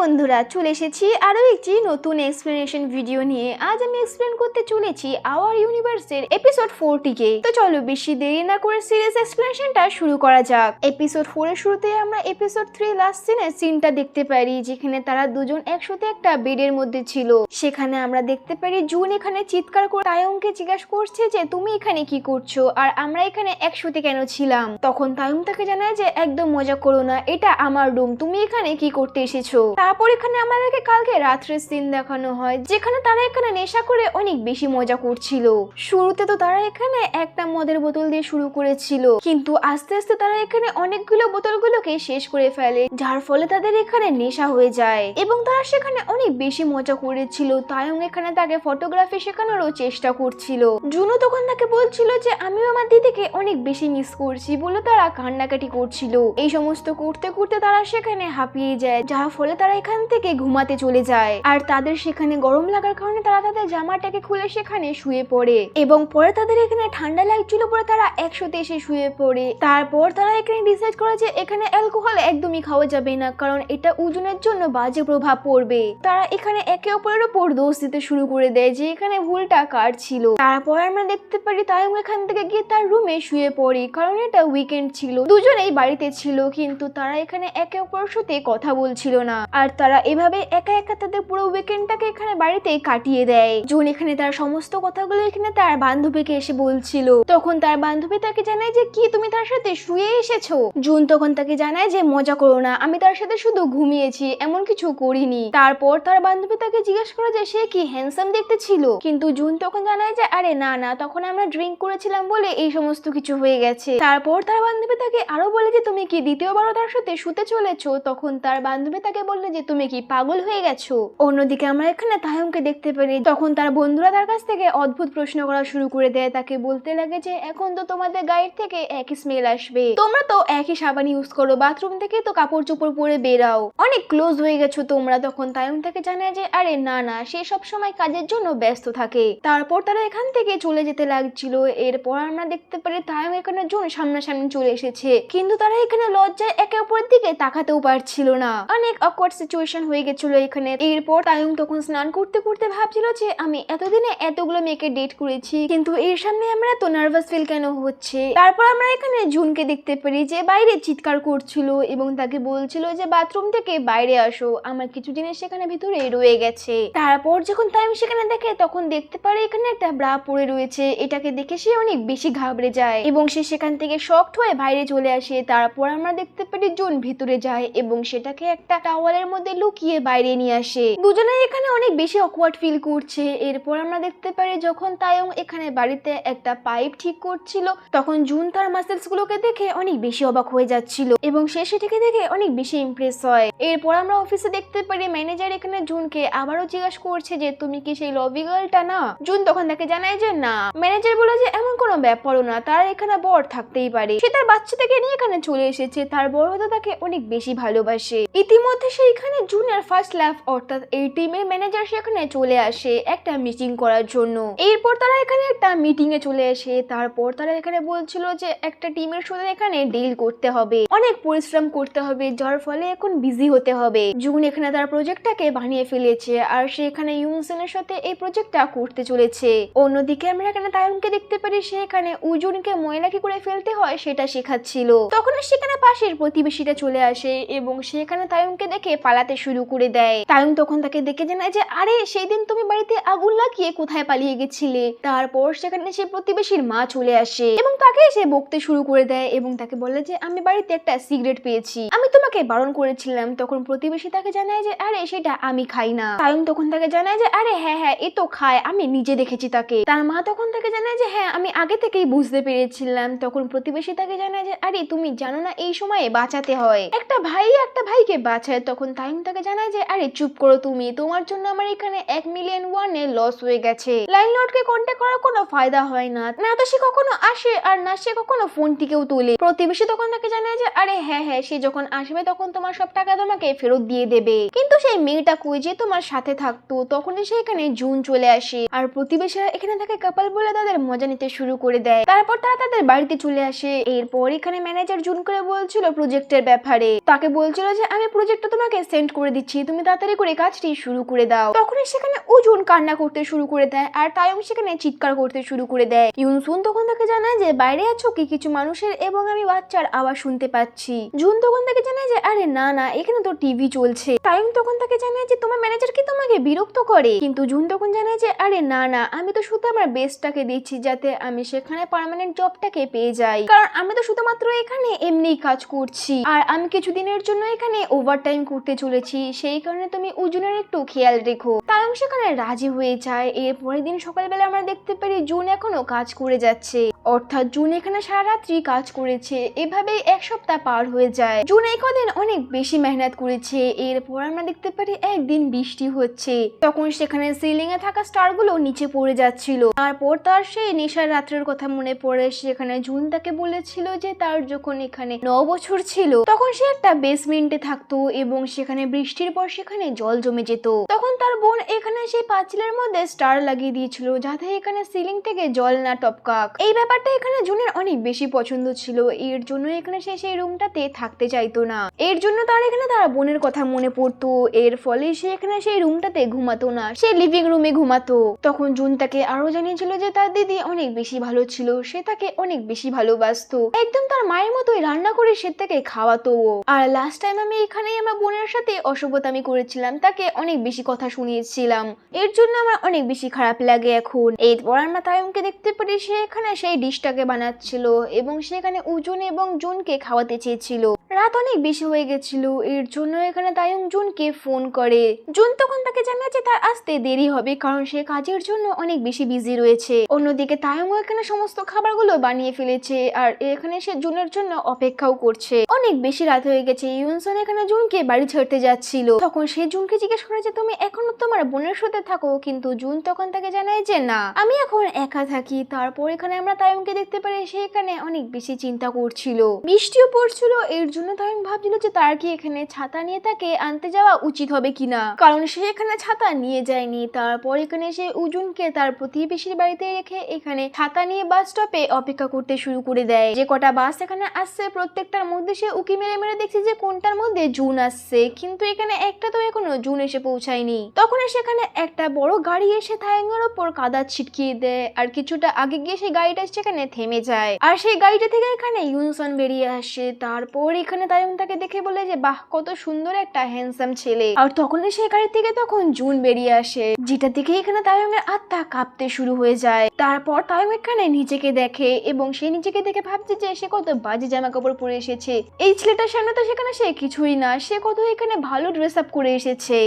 বন্ধুরা চলে এসেছি আরো একটি নতুন এক্সপ্লেনেশন ভিডিও নিয়ে। আজ আমি এক্সপ্লেন করতে চলেছি আওয়ার ইউনিভার্সের এপিসোড 4 কে। তো চলো বেশি দেরি না করে সিরিজ এক্সপ্লেনেশনটা শুরু করা যাক। এপিসোড 4 এর শুরুতে আমরা এপিসোড 3 লাস্ট সিনটা দেখতে পারি, যেখানে তারা দুজন একসাথে একটা বেডের মধ্যে ছিল। সেখানে আমরা দেখতে পারি জুন এখানে চিৎকার করে তায়ংকে জিজ্ঞাসা করছে যে তুমি এখানে কি করছো আর আমরা এখানে একসাথে কেন ছিলাম। তখন তায়ং তাকে জানায় যে একদম মজা করো না, এটা আমার রুম, তুমি এখানে কি করতে এসেছো। তারপর এখানে আমাদেরকে কালকে রাত্রের সিন দেখানো হয়, যেখানে তারা এখানে নেশা করে অনেক বেশি মজা করছিল। শুরুতে তো তারা এখানে একটা মদের বোতল দিয়ে শুরু করেছিল, কিন্তু আস্তে আস্তে তারা এখানে অনেকগুলো বোতলগুলোকে শেষ করে ফেলে, যার ফলে তাদের এখানে নেশা হয়ে যায় এবং তারা সেখানে অনেক বেশি মজা করেছিল। তায়ং এখানে তাকে ফটোগ্রাফি শেখানোরও চেষ্টা করছিল। জুনও তখন তাকে বলছিল যে আমিও আমার দিদিকে অনেক বেশি মিস করছি বলে তারা কান্নাকাটি করছিল। এই সমস্ত করতে করতে তারা সেখানে হাঁপিয়ে যায়, যার ফলে তারা এখান থেকে ঘুমাতে চলে যায়। আর তাদের সেখানে গরম লাগার কারণে তারা তাদের জামাটাকে খুলে সেখানে শুয়ে পড়ে এবং পরে তাদের এখানে ঠান্ডা লাগছিল বলে তারা একসাথে এসে শুয়ে পড়ে। তারপর তারা এখানে ডিসাইড করে যে এখানে অ্যালকোহল একদমই খাওয়া যাবে না, কারণ এটা ওজনের জন্য বাজে প্রভাব পড়বে। তারা এখানে একে অপরের উপর দোষ দিতে শুরু করে দেয় যে এখানে ভুলটা কার ছিল। তারপর আমরা দেখতে পারি তায়ং এখান থেকে গিয়ে তার রুমে শুয়ে পড়ে, কারণ এটা উইকেন্ড ছিল, দুজনেই বাড়িতে ছিল, কিন্তু তারা এখানে একে অপরের সাথে কথা বলছিল না। আর তারা এভাবে একা একা তাদের পুরো উইকেন্ডটাকে এখানে বাড়িতে কাটিয়ে দেয়। জুন এখানে তার সমস্ত কথাগুলো এখানে তার বান্ধবীকে এসে বলছিল। তখন তার বান্ধবী তাকে জানায় যে কি তুমি তার সাথে শুয়ে এসেছো। জুন তখন তাকে জানায় যে মজা করো না, আমি তার সাথে শুধু ঘুমিয়েছি, এমন কিছু করিনি। তারপর তার বান্ধবী তাকে জিজ্ঞেস করে যে সে কি হ্যান্ডসাম দেখতে ছিল, কিন্তু জুন তখন জানায় যে আরে না না, তখন আমরা ড্রিঙ্ক করেছিলাম বলে এই সমস্ত কিছু হয়ে গেছে। তারপর তার বান্ধবী তাকে আরো বলে যে তুমি কি দ্বিতীয়বারও তার সাথে শুতে চলেছো। তখন তার বান্ধবী তাকে বললে যে তুমি কি পাগল হয়ে গেছো। অন্যদিকে আমরা এখানে তায়ংকে দেখতে পারি, তখন তার বন্ধুরা তার কাছ থেকে অদ্ভুত প্রশ্ন করা শুরু করে দেয়। তাকে বলতে লাগে যে এখন তো তোমাদের গায়ের থেকে একই স্মেল আসবে, তোমরা তো একই সাবান ইউজ করো, বাথরুম থেকে তো কাপড় চোপড় পরে বেরাও, অনেক ক্লোজ হয়ে গেছো তোমরা। তখন তায়ং তাকে জানায় যে আরে না না, সে সব সময় কাজের জন্য ব্যস্ত থাকে। তারপর তারা এখান থেকে চলে যেতে লাগছিল। এরপর আমরা দেখতে পারি তায়ং এখানে জুন সামনাসামনি চলে এসেছে, কিন্তু তারা এখানে লজ্জায় একে অপরের দিকে তাকাতেও পারছিল না। অনেক অকওয়ার্ড সিচুয়েশন হয়ে গেছিল এখানে। এরপর তায়ং তখন স্নান করতে করতে ভাবছিল যে আমি এতদিনে এতগুলো মেয়েকে ডেট করেছি, কিন্তু এর সামনে আমরা এত নার্ভাস ফিল কেন হচ্ছে। তারপর আমরা এখানে জুনকে দেখতে পারি যে বাইরে চিৎকার করছিল এবং তাকে বলছিল যে বাথরুম থেকে বাইরে আসো, আমার কিছু জিনিস সেখানে ভিতরে রয়ে গেছে। তারপর যখন তায়ং সেখানে দেখে তখন দেখতে পারে এখানে একটা ব্রা পড়ে রয়েছে। এটাকে দেখে সে অনেক বেশি ঘাবড়ে যায় এবং সে সেখান থেকে শকড হয়ে বাইরে চলে আসে। তারপর আমরা দেখতে পারি জুন ভিতরে যায় এবং সেটাকে একটা টাওয়ালের মধ্যে লুকিয়ে বাইরে নিয়ে আসে। দুজনে এখানে অনেক বেশি অকওয়ার্ড ফিল করছে। এরপর আমরা দেখতে পারি যখন তায়ং এখানে বাড়িতে একটা পাইপ ঠিক করছিল, তখন জুন তার মাসেলস গুলোকে দেখে অনেক বেশি অবাক হয়ে যাচ্ছিল এবং সে সেটাকে দেখে অনেক বেশি ইমপ্রেস হয়। এরপর আমরা অফিসে দেখতে পারি ম্যানেজার এখানে জুনকে আবারও জিজ্ঞাসা করছে যে তুমি কি সেই লভি গার্লটা না। জুন তখন তাকে জানায় যে না। ম্যানেজার বলে যে এমন কোনো ব্যাপারও না, তার এখানে বর থাকতেই পারে, সে তার বাচ্চাটাকে নিয়ে এখানে চলে এসেছে, তার বর হয়তো তাকে অনেক বেশি ভালোবাসে। ইতিমধ্যে সেইখানে জুনের ফার্স্ট লাভ অর্থাৎ এই টিমের ম্যানেজার সেখানে চলে আসে একটা মিটিং করার জন্য। এরপর তারা এখানে একটা মিটিং এ চলে আসে। তারপর তারা এখানে বলছিল যে একটা টিমের সাথে এখানে ডিল করতে হবে, অনেক পরিশ্রম করতে হবে, যার ফলে এখন বিজি হতে হবে। জুন এখানে তার প্রজেক্টটাকে বানিয়ে ফেলেছে আর সে এখানে ইউনসেনের সাথে এই প্রজেক্টটা করতে চলেছে। অন্যদিকে আমরা এখানে তায়ংকে দেখতে পারি, সে এখানে উজুনকে ময়লা কি করে ফেলতে হয় সেটা শেখাচ্ছিল। তখন সেখানে পাশের প্রতিবেশীটা চলে আসে এবং সেখানে তায়ংকে দেখে পালাতে শুরু করে দেয়। তায়ং তখন তাকে দেখে জানায় যে আরে সেই দিন তুমি বাড়িতে আগুন লাগিয়ে কোথায় পালিয়ে গেছিলে। তারপর সেখানে সে প্রতিবেশীর মা চলে আসে এবং তাকে সে বকতে শুরু করে দেয় এবং তাকে বলে যে আমি বাড়িতে একটা সিগারেট পেয়েছি, আমি তোমাকে বারণ করেছিলাম। তখন প্রতিবেশী তাকে জানায় যে আরে সেটা আমি খাই না। তায়ং তখন তাকে জানায় যে আরে হ্যাঁ হ্যাঁ এ তো খায়, আমি নিজে দেখেছি তাকে। তার মা তখন তাকে জানায় যে হ্যাঁ আমি আগে থেকেই বুঝতে পেরেছিলাম। তখন প্রতিবেশী তাকে জানায় যে আরে তুমি জানো না এই সময়ে বাঁচাতে হয়, একটা ভাই একটা ভাইকে বাঁচায়। তখন তায়ং তাকে জানায় যে আরে চুপ করো তুমি, তোমার জন্য আমার এখানে 1 মিলিয়ন ওয়ানে লস হয়ে গেছে, লাইনলর্ডকে কন্ট্যাক্ট করার কোনো ফায়দা হয় না, না তো সে কখনো আসে আর না সে কখনো ফোনটিকেও তোলে। প্রতিবেশী তখন তাকে জানায় যে আরে হ্যাঁ হ্যাঁ সে যখন আসবে তখন তোমার সব টাকা তোমাকে ফেরত দিয়ে দেবে, কিন্তু সেই মেয়েটা কই যে তোমার সাথে থাকতো। তখনই সেখানে জুন চলে আসে আর প্রতিবেশীরা এখানে তাকে কাপল বলে তাদের মজা নিতে শুরু করে দেয়। তারপর তারা তাদের বাড়িতে চলে আসে। এরপর এখানে ম্যানেজার জুন করে বলছিল প্রজেক্টের ব্যাপারে, তাকে বলছিল যে আমি প্রজেক্টটা তোমাকে সেন্ড করে দিচ্ছি, তুমি তাড়াতাড়ি করে কাজটি শুরু করে দাও। তখনই সেখানে উজুন কান্না করতে শুরু করে দেয় আর তায়ং সেখানে চিৎকার করতে শুরু করে দেয়। ইউনসুন তখন তাকে জানায় যে বাইরে আছো কি, কিছু মানুষের এবং আমি বাচ্চার আওয়াজ শুনতে পাচ্ছি। জুন তখন তাকে জানায় যে আরে না না, এখানে তো টিভি চলছে। তায়ং তখন তাকে জানায় যে তোমার ম্যানেজার কি তোমাকে বিরক্ত করে, কিন্তু জুন তখন জানায় যে আরে না না, আমি তো শুধু আমার বেস্টটাকে দিচ্ছি যাতে আমি সেখানে পার্মানেন্ট জবটাকে পেয়ে যাই, কারণ আমি তো শুধুমাত্র এখানে এমনি কাজ করছি আর আমি কিছুদিনের জন্য এখানে ওভারটাইম করতে চলেছি, সেই কারণে তুমি উজুনের একটু খেয়াল রেখো। তায়ং সেখানে রাজি হয়ে যায়। এর পরের দিন সকালবেলা আমরা দেখতে পারি জুন এখনো কাজ করে যাচ্ছে, অর্থাৎ জুন এখানে সারা রাত্রি কাজ করেছে। এভাবেই এক সপ্তাহ পার হয়ে যায়। জুন এই কদিন অনেক বেশি মেহনত করেছে। এরপর আমরা দেখতে পারি একদিন বৃষ্টি হচ্ছে, তখন সেখানে সিলিং এ থাকা স্টার গুলো নিচে পড়ে যাচ্ছিল। তারপর তার সেই নেশার রাত্রের কথা মনে পড়ে। সেখানে জুন তাকে বলেছিল যে তার যখন এখানে 9 বছর ছিল তখন সে একটা বেসমেন্টে থাকতো এবং সেখানে বৃষ্টির পর সেখানে জল জমে যেত। তখন তার বোন এখানে সেই পাঁচিলের মধ্যে স্টার লাগিয়ে দিয়েছিল যাতে এখানে সিলিং থেকে জল না টপকাক। এই ব্যাপারটা এখানে জুনের অনেক বেশি পছন্দ ছিল, এর জন্য এখানে সে সেই রুমটাতে থাকতে চাইতো না। এর জন্য তার এখানে তার বোনের কথা মনে পড়তো, এর ফলে সে এখানে সেই রুমটাতে ঘুমাতো না, সে লিভিং রুমে ঘুমাতো। তখন জুন তাকে আরো জানিয়েছিল যে তার দিদি অনেক বেশি ভালো ছিল, সে তাকে অনেক বেশি ভালোবাসতো, একদম তার মায়ের মতোই রান্না করে সে তাকে খাওয়াতো। আর লাস্ট টাইম আমি এখানেই আমার বোনের সাথে অসভ্যতামি করেছিলাম, তাকে অনেক বেশি কথা শুনিয়েছিলাম, এর জন্য আমার অনেক বেশি খারাপ লাগে এখন। এরপর আমরা তায়ংকে দেখতে পারি সে এখানে সেই ডিশটাকে বানাচ্ছিল এবং সেখানে উজুন এবং জুনকে খাওয়াতে চেয়েছিল। রাত অনেক বেশি হয়ে গেছিল, এর জন্য এখানে তায়ং জুনকে ফোন করে। জুন তখন তাকে জানায় যে তার আসতে দেরি হবে কারণ সে কাজের জন্য অনেক বেশি বিজি রয়েছে। অন্যদিকে তায়ং এখানে সমস্ত খাবারগুলো বানিয়ে ফেলেছে আর এখানে সে জুনের জন্য অপেক্ষাও করছে। অনেক বেশি রাত হয়ে গেছে। ইউনসন এখানে জুনকে বাড়ি ছাড়তে যাচ্ছিল, তখন সে জুনকে জিজ্ঞেস করে যে তুমি এখনো তোমার বোনের সাথে থাকো, কিন্তু জুন তখন তাকে জানায় যে না, আমি এখন একা থাকি। তারপর এখানে আমরা তায়ংকে দেখতে পারি সে এখানে অনেক বেশি চিন্তা করছিল, বৃষ্টিও পড়ছিল, এর জন্য তায়ং ভাবছিল যে তার কি এখানে ছাতা নিয়ে তাকে আনতে যাওয়া উচিত হবে কিনা, কারণ সে এখানে ছাতা নিয়ে যায়নি। তারপর এখানে সে উজুনকে তার প্রতিবেশীর বাড়িতে রেখে এখানে ছাতা নিয়ে বাস স্টপে অপেক্ষা করতে শুরু করে দেয়। যে কটা বাস এখানে আসছে প্রত্যেকটার মধ্যে সে উকি মেরে মেরে দেখছে যে কোনটার মধ্যে জুন আসছে, কিন্তু এখানে একটা তো এখনো জুন এসে পৌঁছায়নি। তখন সেখানে একটা বড় গাড়ি এসে তায়ংয়ের ওপর কাদা ছিটকিয়ে দেয় আর কিছুটা আগে গিয়ে সেই গাড়িটা সেখানে থেমে যায় আর সেই গাড়িটা থেকে এখানে ইউনসন বেরিয়ে আসে। তারপর এখানে তায়ং তাকে দেখে বলে যে বাহ, কত সুন্দর একটা হ্যান্ডসাম ছেলে। আর তখনই সেই গাড়ি থেকে তখন জুন বেরিয়ে আসে, যেটা দেখে এখানে তায়ং এর আত্মা কাঁপতে শুরু হয়ে যায়। তারপর তায়ং এখানে নিজেকে দেখে এবং সে নিজেকে দেখে ভাবছে যে সে কত বাজে জামা কাপড় পরে এসেছে, এই ছেলেটার সামনে তো সেখানে সে কিছুই না, সে কত এখানে ভালো ড্রেস আপ করে এসেছে।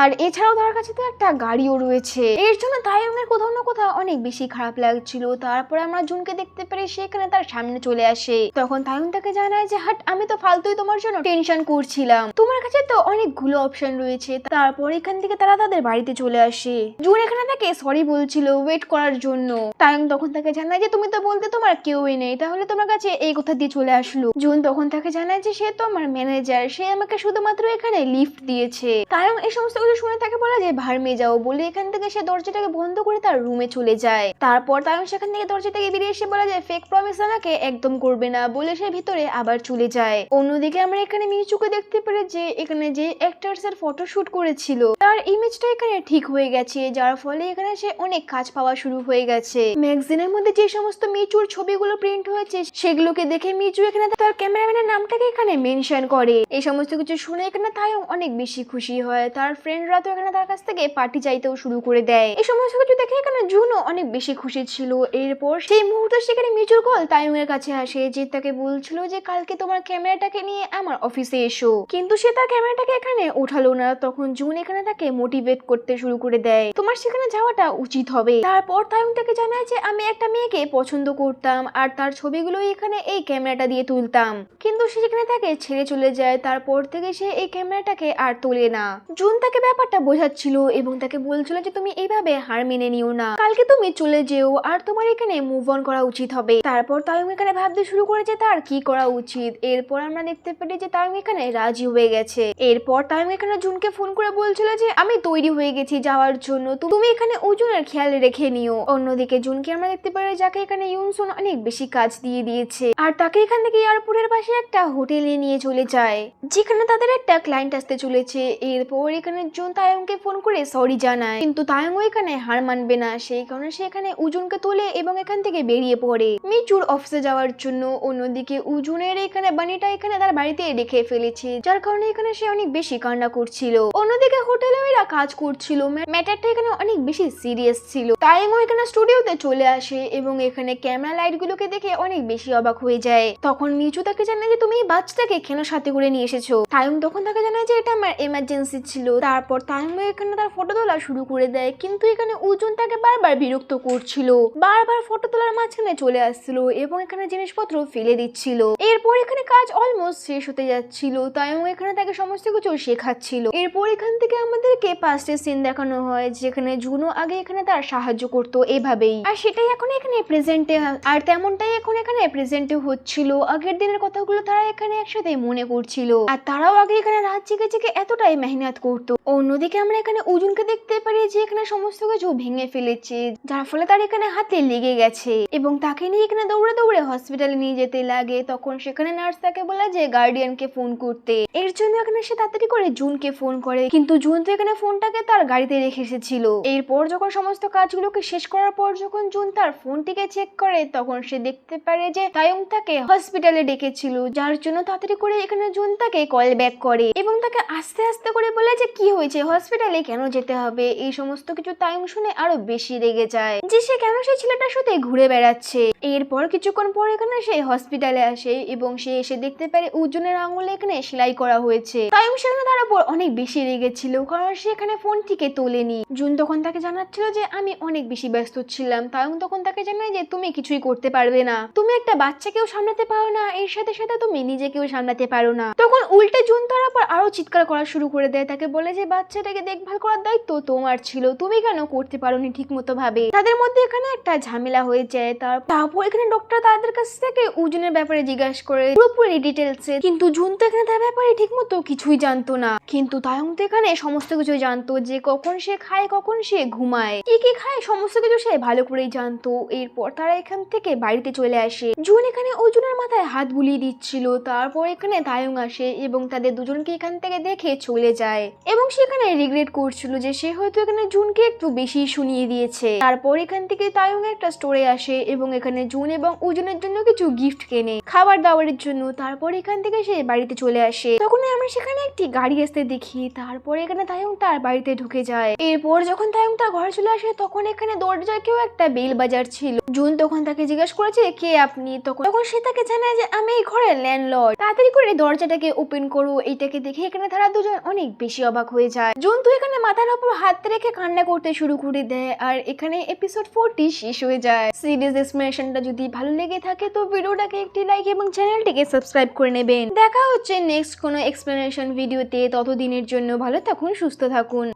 আর এছাড়াও তার কাছে তো একটা গাড়িও রয়েছে, এর জন্য তায়ংয়ের কোথাও না কোথাও অনেক বেশি খারাপ লাগছিল। তারপর আমরা জুনকে দেখতে পারি সেখানে তার সামনে চলে আসে, তখন তায়ং তাকে জানায় যে হাট, আমি তো ফালতুই তোমার জন্য টেনশন করছিলাম, তোমার কাছে তো অনেকগুলো অপশন রয়েছে। তারপর এখান থেকে তারা তাদের বাড়িতে চলে আসে। জুন এখানে তাকে সরি বলছিল ওয়েট করার জন্য। তায়ং তখন তাকে জানায় যে তুমি তো বলতে তোমার কেউই নেই, তাহলে তোমার কাছে এই কথা দিয়ে চলে আসলো। জুন তখন তাকে জানায় যে সে তো আমার ম্যানেজার, সে আমাকে শুধুমাত্র এখানে লিফট দিয়েছে। তায়ং এই সমস্ত কিছু শুনে তাকে বলা যে ভার্মে যাও বলে এখান থেকে সে দরজাটাকে বন্ধ করে তার রুমে চলে যায়। তারপর তায়ং সেখান থেকে দরজা থেকে বেরিয়ে এসে বলা যায় ফেক প্রমিস আমাকে একদম করবে না বলে সে ভিতরে আবার চলে যায়। অন্যদিকে আমরা এখানে মিচুকে দেখতে পারি যে এখানে যে অ্যাক্টরস এর ফটোশুট করেছিল তার ইমেজটা এখানে ঠিক হয়ে গেছে, যার ফলে এখানে সে অনেক কাজ পাওয়া শুরু হয়ে গেছে। ম্যাগাজিনের মধ্যে যে সমস্ত মিচুর ছবিগুলো প্রিন্ট হয়েছে সেগুলোকে দেখে মিচু এখানে তার ক্যামেরাম্যানের নামটাকে এখানে মেনশন করে। এই সমস্ত কিছু শুনে এখানে তায়ং অনেক বেশি খুশি হয়, তার ফ্রেন্ডরা তো এখানে তার কাছ থেকে পার্টি চাইতেও শুরু করে দেয়। এই সমস্ত কিছু দেখে এখানে জুনও অনেক বেশি খুশি ছিল। এরপর সেই মুহূর্তে সেখানে মিচুর কল তায়ং এর কাছে আসে, যে তাকে বলছিল যে কালকে তোমার ক্যামেরাটাকে নিয়ে আমার অফিসে এসো, কিন্তু সে তার ক্যামেরাটাকে এখানে উঠালো না। তখন জুন এখানে তাকে মোটিভেট করতে শুরু করে দেয়, তোমার সেখানে যাওয়াটা উচিত হবে। তারপর তায়ং তাকে জানায় যে আমি একটা মেয়েকে পছন্দ করতাম আর তার ছবিগুলো এখানে এই ক্যামেরাটা দিয়ে তুলতাম, কিন্তু সে সেখানে তাকে ছেড়ে চলে যায়। তারপর থেকে সে এই ক্যামেরাটাকে আর তোলে না। জুন তাকে ব্যাপারটা বোঝাচ্ছিল এবং তাকে বলছিল যে তুমি এইভাবে হার মেনে নিও না, কালকে তুমি চলে যেও আর তোমার এখানে মুভ অন করা উচিত হবে। তারপর তায়ং এখানে ভাবতে শুরু করেছে তার কি করা উচিত। এরপর আমরা দেখতে পারি যে তায়ং এখানে রাজি হয়ে গেছে। এরপর তায়ং এখানে জুনকে ফোন করে বলছিল যে আমি তৈরি হয়ে গেছি যাওয়ার জন্য, তুমি এখানে ওজনের খেয়াল রেখে নিও। অন্যদিকে জুনকে আমরা দেখতে পারি যাকে এখানে ইউনসুন অনেক বেশি কাজ দিয়ে দিয়েছে আর তাকে এখান থেকে এয়ারপোর্টের পাশে একটা হোটেলে নিয়ে চলে যায় যেখানে তাদের একটা ক্লায়েন্ট আসতে চলেছে। এরপর এখানে জুন তায়ংকে ফোন করে সরি জানায়, কিন্তু তায়ং এখানে হার মানবে না, সেই কারণে সে এখানে উজুনকে তোলে এবং এখান থেকে বেরিয়ে পড়ে মিচুর অফিসে যাওয়ার জন্য। অন্যদিকে উজুনের এখানে বানিটা এখানে তার বাড়িতে রেখে ফেলেছে, যার কারণে এখানে সে অনেক বেশি কান্না করছিল। অন্যদিকে হোটেলে এরা কাজ করছিল, ম্যাটারটা এখানে অনেক বেশি সিরিয়াস ছিল। তায়ংও এখানে স্টুডিওতে চলে আসে এবং এখানে ক্যামেরা লাইট গুলোকে দেখে অনেক বেশি অবাক হয়ে যায়। তখন মিচু তাকে জানায় যে তুমি এই বাচ্চাটাকে কেন সাথে করে নিয়ে এসেছো। তায়ং তখন তাকে জানায় যে এটা আমার এমার্জেন্সি ছিল। তারপর তায়ং এখানে তার ফটো তোলা শুরু করে দেয়, কিন্তু এখানে উজুন তাকে বারবার বিরক্ত করছিল, বারবার ফটো তোলার মাঝখানে চলে আসছিল এবং এখানে জিনিসপত্র ফেলে দিচ্ছিল। এরপর এখানে কাজ অলমোস্ট শেষ হতে যাচ্ছিল, তায়ং এখানে তাকে সমস্ত কিছু শেখাচ্ছিল। এরপর এখান থেকে আমাদেরকে পাস্টের সিন দেখানো হয় যেখানে জুনো আগে এখানে তার সাহায্য করতো এভাবেই, আর সেটাই এখন এখানে প্রেজেন্টে, আর তেমনটাই এখন এখানে প্রেজেন্টে হচ্ছিল। আগের দিনের কথাগুলো তারা এখানে একসাথে মনে করছিল আর তারাও আগে এখানে রাত জেগে জেগে এতটাই মেহনত করতো। অন্যদিকে আমরা এখানে উজুনকে দেখতে পারি যে এখানে সমস্ত কিছু ভেঙে ফেলেছে, যার ফলে তার এখানে হাতে লেগে গেছে এবং তাকে নিয়ে এখানে দৌড়ে দৌড়ে হসপিটালে নিয়ে যেতে লাগে। তখন সেখানে নার্স তাকে বলে যে গার্ডিয়ানকে ফোন করতে, এর জন্য এখানে সে তাড়াতাড়ি করে জুনকে ফোন করে, কিন্তু জুন তো এখানে ফোনটাকে তার গাড়িতে রেখে এসেছিল। এরপর যখন সমস্ত কাজগুলোকে শেষ করার পর যখন জুন তার ফোনটিকে চেক করে তখন সে দেখতে পারে যে তায়ং তাকে হসপিটালে ডেকেছিল, যার জন্য তাড়াতাড়ি করে এখানে জুন তাকে কল ব্যাক করে এবং তাকে আস্তে আস্তে করে বলে যে কি হয়েছে, হসপিটালে কেন যেতে হবে। এই সমস্ত কিছু তায়ং শুনে আরো বেশি রেগে যায় যে সে কেন সেই ছেলেটার সাথে ঘুরে বেড়াচ্ছে। এরপর কিছুক্ষণ পর এখানে সে হসপিটালে আসে এবং সে এসে দেখতে পারে উজুনের আঙুলে এখানে সেলাই করা হয়েছে। তায়ং সেখানে তার উপর অনেক বেশি রেগেছিল কারণ সে এখানে ফোনটিকে তোলেনি। জুন তখন তাকে জানাচ্ছিল যে আমি অনেক বেশি ব্যস্ত ছিলাম। তায়ং তখন তাকে জানায় যে তুমি কিছুই করতে পারবে না, তুমি একটা বাচ্চাকেও সামলাতে পারো না, এর সাথে সাথে তুমি নিজেকেও সামলাতে পারো না। তখন উল্টে জুন তার উপর আরো চিৎকার করা শুরু করে দেয়, তাকে বলে যে বাচ্চাটাকে দেখভাল করার দায়িত্ব তোমার ছিল, তুমি কেন করতে পারোনি ঠিক মতো ভাবে। তাদের মধ্যে এখানে একটা ঝামেলা হয়ে যায়। তারপর এখানে ডক্টর তাদের কাছ থেকে উজুনের ব্যাপারে জিজ্ঞাসা করে পুরোপুরি ডিটেলসে, কিন্তু জুন তো এখানে তার ব্যাপারে ঠিক মতো কিছুই জানতো না। কিন্তু তায়ং তো এখানে সমস্ত কিছু জানতো, যে কখন সে খায় কখন সে ঘুমায়, কি কি খায় সমস্ত কিছু সে ভালো করেই জানতো। এরপর তারা এখান থেকে বাড়িতে চলে আসে। জুন এখানে অর্জুনের মাথায় হাত বুলিয়ে দিচ্ছিল। তারপর এখানে তায়ং আসে এবং তাদের দুজনকে এখান থেকে দেখে চলে যায় এবং সেখানে রিগ্রেট করছিল যে সে হয়তো এখানে জুনকে একটু বেশি শুনিয়ে দিয়েছে। তারপর এখান থেকে তায়ং একটা স্টোরে আসে এবং এখানে জুন এবং অর্জুনের জন্য কিছু গিফট কেনে খাবার দাবারের জন্য। তারপর এখান থেকে সে বাড়িতে চলে আসে। তখন আমরা সেখানে একটি গাড়ি আসতে দেখি। তারপর এখানে তায়ং তার বাড়িতে ঢুকে যায়। এরপর যখন তায়ং তার ঘরে চলে আসে তখন এখানে দরজায় কেউ একটা বেল বাজার ছিল। জুন তখন তাকে জিজ্ঞাসা করেছে কে আপনি। তখন সে তাকে জানায় যে আমি এই ঘরের ল্যান্ডলর্ড, তাড়াতাড়ি করে দরজাটাকে ওপেন করো। এইটাকে দেখে এখানে তারা দুজন অনেক বেশি অবাক হয়ে যায়। জুন তো এখানে মাথার উপর হাত রেখে কান্না করতে শুরু করে দেয়। আর এখানে এপিসোড 40 শেষ হয়ে যায়। সিরিজ এক্সপ্লেনেশনটা যদি ভালো লেগে থাকে তো ভিডিওটাকে একটি লাইক এবং চ্যানেলটিকে সাবস্ক্রাইব করে নেবেন। দেখা হচ্ছে নেক্সট কোনো এক্সপ্লেনেশন ভিডিওতে। ততদিনের জন্য ভালো থাকুন, সুস্থ থাকুন।